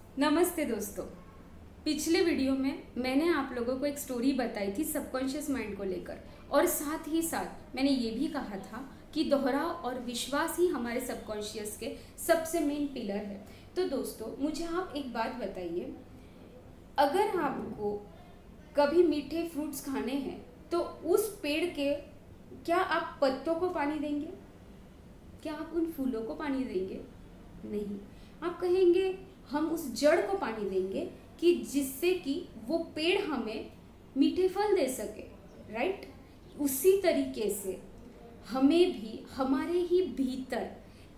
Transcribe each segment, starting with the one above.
नमस्ते दोस्तों। पिछले वीडियो में मैंने आप लोगों को एक स्टोरी बताई थी सबकॉन्शियस माइंड को लेकर, और साथ ही साथ मैंने ये भी कहा था कि दोहराव और विश्वास ही हमारे सबकॉन्शियस के सबसे मेन पिलर है। तो दोस्तों, मुझे आप एक बात बताइए, अगर आपको कभी मीठे फ्रूट्स खाने हैं तो उस पेड़ के क्या आप पत्तों को पानी देंगे? क्या आप उन फूलों को पानी देंगे? नहीं। आप कहेंगे हम उस जड़ को पानी देंगे कि जिससे कि वो पेड़ हमें मीठे फल दे सके, राइट? उसी तरीके से हमें भी हमारे ही भीतर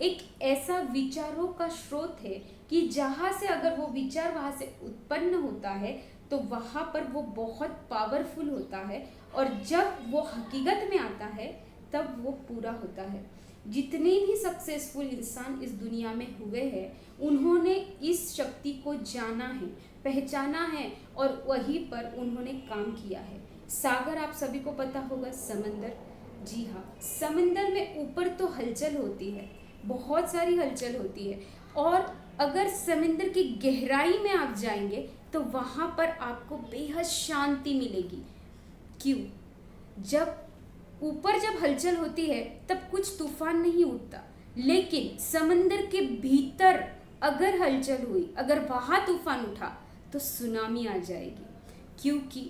एक ऐसा विचारों का स्रोत है कि जहाँ से अगर वो विचार वहाँ से उत्पन्न होता है तो वहाँ पर वो बहुत पावरफुल होता है, और जब वो हकीकत में आता है तब वो पूरा होता है। जितने भी सक्सेसफुल इंसान इस दुनिया में हुए हैं, उन्होंने इस शक्ति को जाना है, पहचाना है, और वहीं पर उन्होंने काम किया है। सागर आप सभी को पता होगा, समंदर। जी हाँ, समंदर में ऊपर तो हलचल होती है, बहुत सारी हलचल होती है, और अगर समंदर की गहराई में आप जाएंगे तो वहाँ पर आपको बेहद शांति मिलेगी। क्यों? जब हलचल होती है तब कुछ तूफान नहीं उठता, लेकिन समंदर के भीतर अगर हलचल हुई, अगर वहाँ तूफान उठा तो सुनामी आ जाएगी, क्योंकि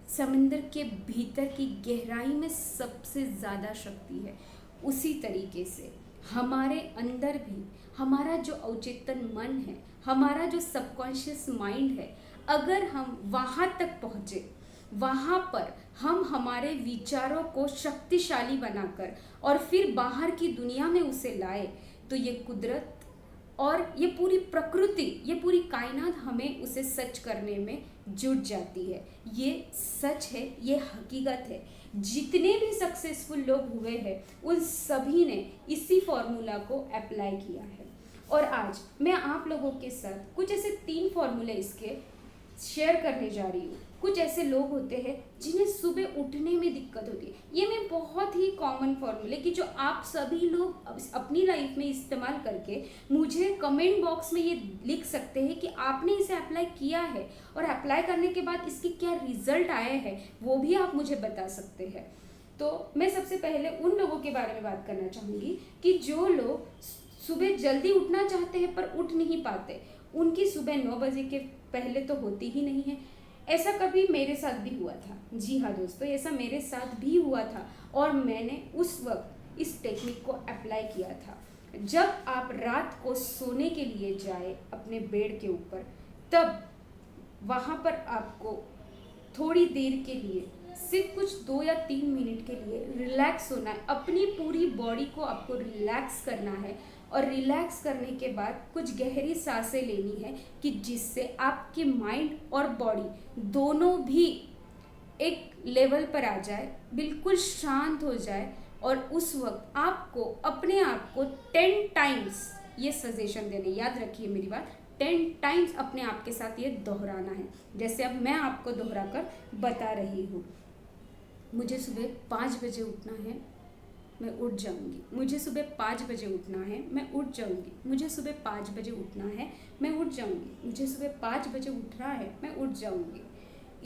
समंदर के भीतर की गहराई में सबसे ज़्यादा शक्ति है। उसी तरीके से हमारे अंदर भी हमारा जो अवचेतन मन है, हमारा जो सबकॉन्शियस माइंड है, अगर हम वहाँ तक पहुँचे, वहाँ पर हम हमारे विचारों को शक्तिशाली बनाकर और फिर बाहर की दुनिया में उसे लाए, तो ये कुदरत और ये पूरी प्रकृति, ये पूरी कायनात हमें उसे सच करने में जुट जाती है। ये सच है, ये हकीकत है। जितने भी सक्सेसफुल लोग हुए हैं उन सभी ने इसी फॉर्मूला को अप्लाई किया है। और आज मैं आप लोगों के साथ कुछ ऐसे 3 फॉर्मूले इसके शेयर करने जा रही हूँ। कुछ ऐसे लोग होते हैं जिन्हें सुबह उठने में दिक्कत होती है। ये मैं बहुत ही कॉमन फॉर्मूले कि जो आप सभी लोग अपनी लाइफ में इस्तेमाल करके मुझे कमेंट बॉक्स में ये लिख सकते हैं कि आपने इसे अप्लाई किया है, और अप्लाई करने के बाद इसके क्या रिजल्ट आए हैं वो भी आप मुझे बता सकते हैं। तो मैं सबसे पहले उन लोगों के बारे में बात करना चाहूँगी कि जो लोग सुबह जल्दी उठना चाहते हैं पर उठ नहीं पाते। उनकी सुबह 9 बजे के पहले तो होती ही नहीं है। ऐसा कभी मेरे साथ भी हुआ था। जी हाँ दोस्तों, ऐसा मेरे साथ भी हुआ था, और मैंने उस वक्त इस टेक्निक को अप्लाई किया था। जब आप रात को सोने के लिए जाए अपने बेड के ऊपर, तब वहाँ पर आपको थोड़ी देर के लिए, सिर्फ कुछ 2 या 3 मिनट के लिए रिलैक्स होना है। अपनी पूरी बॉडी को आपको रिलैक्स करना है, और रिलैक्स करने के बाद कुछ गहरी सांसें लेनी है कि जिससे आपके माइंड और बॉडी दोनों भी एक लेवल पर आ जाए, बिल्कुल शांत हो जाए। और उस वक्त आपको अपने आप को 10 टाइम्स ये सजेशन देने, याद रखिए मेरी बात, 10 टाइम्स अपने आप के साथ ये दोहराना है। जैसे अब मैं आपको दोहरा कर बता रही हूँ। मुझे सुबह 5 बजे उठना है, मैं उठ जाऊंगी। मुझे सुबह 5 बजे उठना है, मैं उठ जाऊंगी। मुझे सुबह 5 बजे उठना है, मैं उठ जाऊंगी। मुझे सुबह 5 बजे उठना है, मैं उठ जाऊंगी।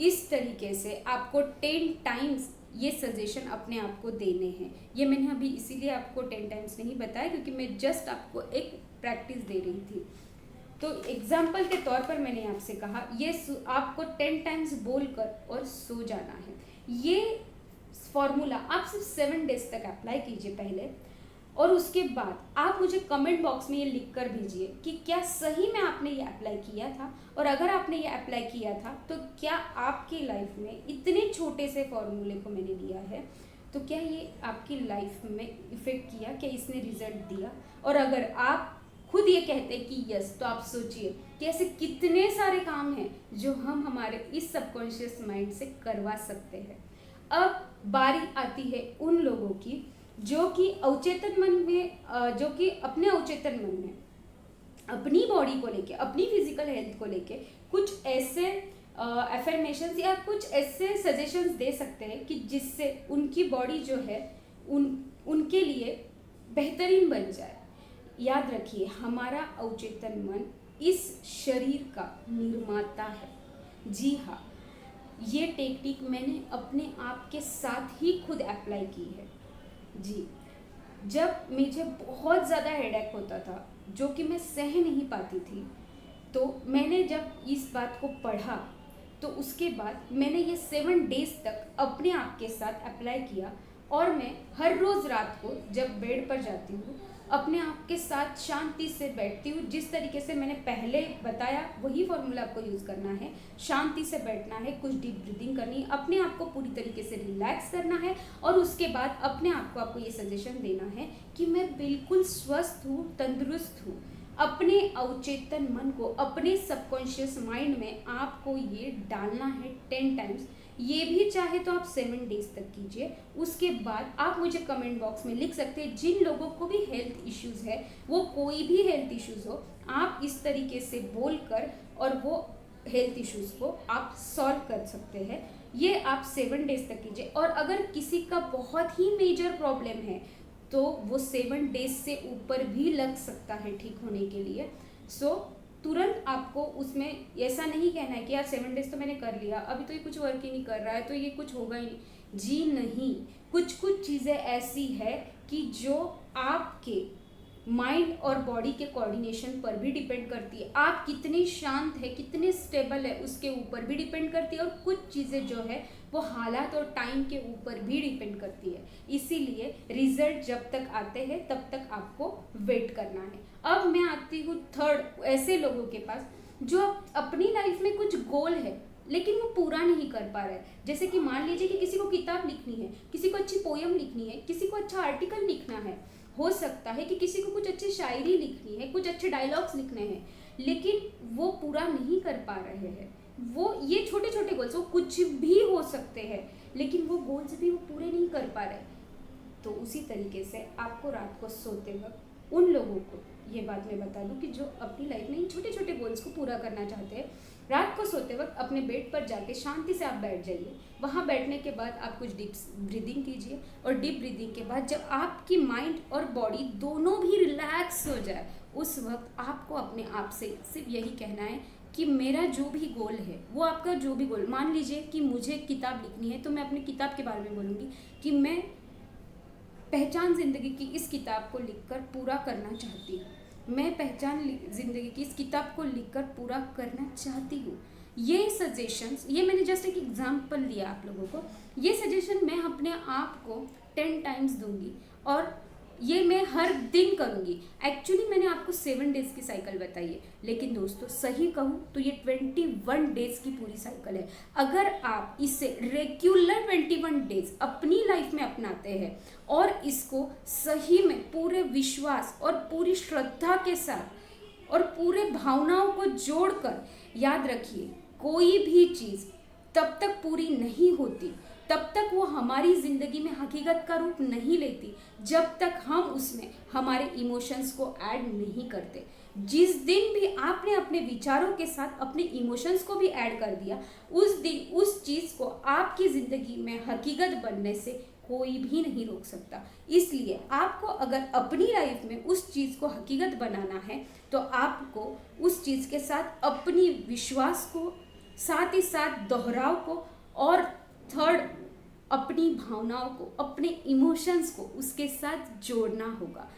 इस तरीके से आपको 10 टाइम्स ये सजेशन अपने आप को देने हैं। ये मैंने अभी इसीलिए आपको 10 टाइम्स नहीं बताया क्योंकि मैं जस्ट आपको एक प्रैक्टिस दे रही थी। तो एग्जाम्पल के तौर पर मैंने आपसे कहा ये आपको 10 टाइम्स बोलकर और सो जाना है। ये फॉर्मूला आप सिर्फ 7 डेज तक अप्लाई कीजिए पहले, और उसके बाद आप मुझे कमेंट बॉक्स में ये लिख कर भेजिए कि क्या सही में आपने ये अप्लाई किया था, और अगर आपने ये अप्लाई किया था तो क्या आपकी लाइफ में इतने छोटे से फॉर्मूले को मैंने दिया है तो क्या ये आपकी लाइफ में इफेक्ट किया, क्या इसने रिजल्ट दिया। और अगर आप खुद ये कहते हैं कि यस, तो आप सोचिए कि ऐसे कितने सारे काम हैं जो हम हमारे इस सबकॉन्शियस माइंड से करवा सकते हैं। अब बारी आती है उन लोगों की जो कि अवचेतन मन में, जो कि अपने अवचेतन मन में अपनी बॉडी को लेके, अपनी फिजिकल हेल्थ को लेके कुछ ऐसे अफर्मेशंस या कुछ ऐसे सजेशंस दे सकते हैं कि जिससे उनकी बॉडी जो है उनके लिए बेहतरीन बन जाए। याद रखिए, हमारा अवचेतन मन इस शरीर का निर्माता है। जी हाँ, ये टेक्निक मैंने अपने आप के साथ ही खुद अप्लाई की है। जी, जब मुझे बहुत ज़्यादा हेडेक होता था जो कि मैं सह नहीं पाती थी, तो मैंने जब इस बात को पढ़ा तो उसके बाद मैंने ये 7 डेज तक अपने आप के साथ अप्लाई किया, और मैं हर रोज़ रात को जब बेड पर जाती हूँ अपने आप के साथ शांति से बैठती हूँ। जिस तरीके से मैंने पहले बताया वही फॉर्मूला आपको यूज़ करना है। शांति से बैठना है, कुछ डीप ब्रीदिंग करनी है, अपने आप को पूरी तरीके से रिलैक्स करना है, और उसके बाद अपने आप को आपको ये सजेशन देना है कि मैं बिल्कुल स्वस्थ हूँ, तंदुरुस्त हूँ। अपने अवचेतन मन को, अपने सबकॉन्शियस माइंड में आपको ये डालना है 10 टाइम्स। ये भी चाहे तो आप 7 डेज तक कीजिए। उसके बाद आप मुझे कमेंट बॉक्स में लिख सकते हैं, जिन लोगों को भी हेल्थ इश्यूज़ है, वो कोई भी हेल्थ इश्यूज़ हो, आप इस तरीके से बोलकर और वो हेल्थ इश्यूज़ को आप सॉल्व कर सकते हैं। ये आप 7 डेज तक कीजिए। और अगर किसी का बहुत ही मेजर प्रॉब्लम है तो वो 7 डेज से ऊपर भी लग सकता है ठीक होने के लिए। सो तुरंत आपको उसमें ऐसा नहीं कहना है कि यार 7 डेज तो मैंने कर लिया, अभी तो ये कुछ वर्क ही नहीं कर रहा है, तो ये कुछ होगा ही नहीं। जी नहीं, कुछ चीज़ें ऐसी है कि जो आपके माइंड और बॉडी के कोऑर्डिनेशन पर भी डिपेंड करती है। आप कितने शांत है, कितने स्टेबल है, उसके ऊपर भी डिपेंड करती है। और कुछ चीज़ें जो है वो हालात और टाइम के ऊपर भी डिपेंड करती है। इसीलिए रिजल्ट जब तक आते हैं तब तक आपको वेट करना है। अब मैं आती हूँ थर्ड ऐसे लोगों के पास जो अपनी लाइफ में कुछ गोल है लेकिन वो पूरा नहीं कर पा रहे हैं। जैसे कि मान लीजिए कि किसी को किताब लिखनी है, किसी को अच्छी पोयम लिखनी है, किसी को अच्छा आर्टिकल लिखना है, हो सकता है कि किसी को कुछ अच्छी शायरी लिखनी है, कुछ अच्छे डायलॉग्स लिखने हैं, लेकिन वो पूरा नहीं कर पा रहे हैं। वो ये छोटे छोटे गोल्स, वो कुछ भी हो सकते हैं, लेकिन वो गोल्स भी वो पूरे नहीं कर पा रहे। तो उसी तरीके से आपको रात को सोते वक्त उन लोगों को ये बात मैं बता दूं कि जो अपनी लाइफ में इन छोटे छोटे गोल्स को पूरा करना चाहते हैं, रात को सोते वक्त अपने बेड पर जाके शांति से आप बैठ जाइए। वहाँ बैठने के बाद आप कुछ डीप ब्रीदिंग कीजिए, और डीप ब्रीदिंग के बाद जब आपकी माइंड और बॉडी दोनों भी रिलैक्स हो जाए, उस वक्त आपको अपने आप से सिर्फ यही कहना है कि मेरा जो भी गोल है, वो आपका जो भी गोल, मान लीजिए कि मुझे किताब लिखनी है तो मैं अपनी किताब के बारे में बोलूँगी कि मैं पहचान ज़िंदगी की इस किताब को लिखकर पूरा करना चाहती हूँ। मैं पहचान ज़िंदगी की इस किताब को लिखकर पूरा करना चाहती हूँ। ये सजेशंस, ये मैंने जस्ट एक एग्जांपल दिया आप लोगों को। ये सजेशन मैं अपने आप को 10 टाइम्स दूंगी, और ये मैं हर दिन करूँगी। एक्चुअली मैंने आपको 7 डेज़ की साइकिल बताई है, लेकिन दोस्तों सही कहूँ तो ये 21 डेज़ की पूरी साइकिल है। अगर आप इसे रेगुलर 21 डेज़ अपनी लाइफ में अपनाते हैं और इसको सही में पूरे विश्वास और पूरी श्रद्धा के साथ और पूरे भावनाओं को जोड़कर, याद रखिए कोई भी चीज़ तब तक पूरी नहीं होती, तब तक वो हमारी ज़िंदगी में हकीकत का रूप नहीं लेती, जब तक हम उसमें हमारे इमोशंस को ऐड नहीं करते। जिस दिन भी आपने अपने विचारों के साथ अपने इमोशंस को भी ऐड कर दिया, उस दिन उस चीज़ को आपकी ज़िंदगी में हकीकत बनने से कोई भी नहीं रोक सकता। इसलिए आपको अगर अपनी लाइफ में उस चीज़ को हकीकत बनाना है तो आपको उस चीज़ के साथ अपनी विश्वास को, साथ ही साथ दोहराव को, और थर्ड अपनी भावनाओं को, अपने इमोशंस को उसके साथ जोड़ना होगा।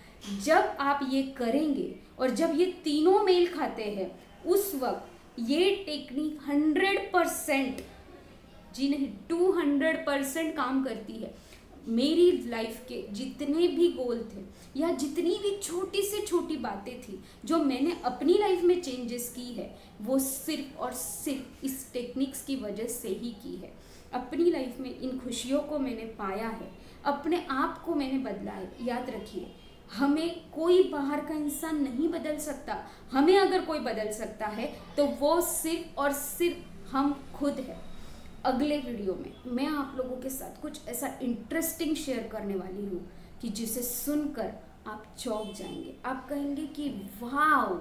जब आप ये करेंगे और जब ये तीनों मेल खाते हैं, उस वक्त ये टेक्निक 100%, जी नहीं 200% काम करती है। मेरी लाइफ के जितने भी गोल थे या जितनी भी छोटी से छोटी बातें थी जो मैंने अपनी लाइफ में चेंजेस की है, वो सिर्फ और सिर्फ इस टेक्निक्स की वजह से ही की है। अपनी लाइफ में इन खुशियों को मैंने पाया है, अपने आप को मैंने बदला है। याद रखिए, हमें कोई बाहर का इंसान नहीं बदल सकता। हमें अगर कोई बदल सकता है तो वो सिर्फ और सिर्फ हम खुद हैं। अगले वीडियो में मैं आप लोगों के साथ कुछ ऐसा इंटरेस्टिंग शेयर करने वाली हूँ कि जिसे सुनकर आप चौंक जाएंगे। आप कहेंगे कि वाओ,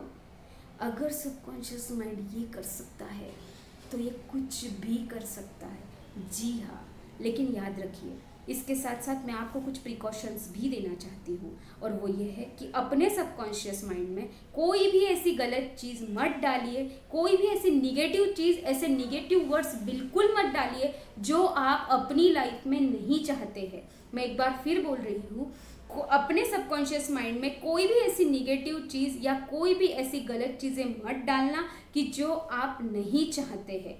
अगर सबकॉन्शियस माइंड ये कर सकता है तो ये कुछ भी कर सकता है। जी हाँ, लेकिन याद रखिए इसके साथ साथ मैं आपको कुछ प्रिकॉशंस भी देना चाहती हूँ, और वो ये है कि अपने सबकॉन्शियस माइंड में कोई भी ऐसी गलत चीज़ मत डालिए, कोई भी ऐसी निगेटिव चीज़, ऐसे निगेटिव वर्ड्स बिल्कुल मत डालिए जो आप अपनी लाइफ में नहीं चाहते हैं। मैं एक बार फिर बोल रही हूँ, अपने सबकॉन्शियस माइंड में कोई भी ऐसी निगेटिव चीज़ या कोई भी ऐसी गलत चीज़ें मत डालना कि जो आप नहीं चाहते हैं।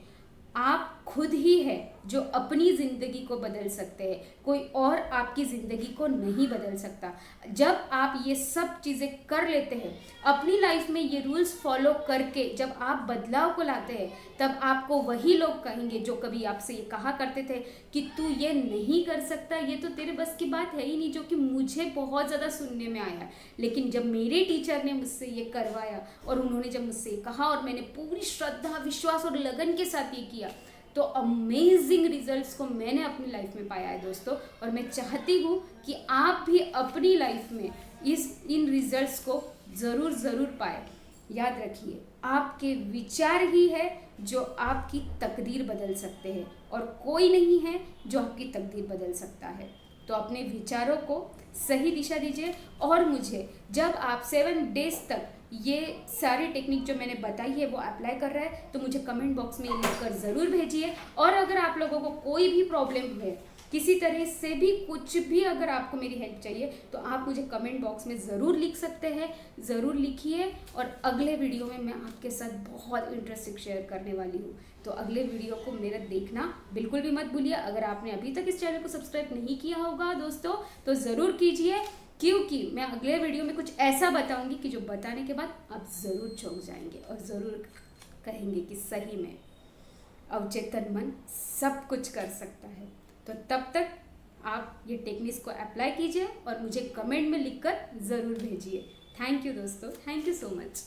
आप खुद ही है जो अपनी ज़िंदगी को बदल सकते हैं, कोई और आपकी ज़िंदगी को नहीं बदल सकता। जब आप ये सब चीज़ें कर लेते हैं, अपनी लाइफ में ये रूल्स फॉलो करके जब आप बदलाव को लाते हैं, तब आपको वही लोग कहेंगे जो कभी आपसे ये कहा करते थे कि तू ये नहीं कर सकता, ये तो तेरे बस की बात है ही नहीं, जो कि मुझे बहुत ज़्यादा सुनने में आया। लेकिन जब मेरे टीचर ने मुझसे ये करवाया और उन्होंने जब मुझसे ये कहा और मैंने पूरी श्रद्धा, विश्वास और लगन के साथ ये किया, तो अमेजिंग रिजल्ट्स को मैंने अपनी लाइफ में पाया है दोस्तों। और मैं चाहती हूँ कि आप भी अपनी लाइफ में इन रिजल्ट्स को ज़रूर पाए। याद रखिए, आपके विचार ही है जो आपकी तकदीर बदल सकते हैं, और कोई नहीं है जो आपकी तकदीर बदल सकता है। तो अपने विचारों को सही दिशा दीजिए, और मुझे जब आप 7 डेज तक ये सारी टेक्निक जो मैंने बताई है वो अप्लाई कर रहा है, तो मुझे कमेंट बॉक्स में लिख कर ज़रूर भेजिए। और अगर आप लोगों को कोई भी प्रॉब्लम है, किसी तरह से भी कुछ भी अगर आपको मेरी हेल्प चाहिए, तो आप मुझे कमेंट बॉक्स में ज़रूर लिख सकते हैं, ज़रूर लिखिए। और अगले वीडियो में मैं आपके साथ बहुत इंटरेस्टिंग शेयर करने वाली हूँ, तो अगले वीडियो को मेरा देखना बिल्कुल भी मत भूलिए। अगर आपने अभी तक इस चैनल को सब्सक्राइब नहीं किया होगा दोस्तों, तो ज़रूर कीजिए, क्योंकि मैं अगले वीडियो में कुछ ऐसा बताऊंगी कि जो बताने के बाद आप ज़रूर चौंक जाएंगे और ज़रूर कहेंगे कि सही में अवचेतन मन सब कुछ कर सकता है। तो तब तक आप ये टेक्निक्स को अप्लाई कीजिए और मुझे कमेंट में लिखकर ज़रूर भेजिए। थैंक यू दोस्तों, थैंक यू सो मच।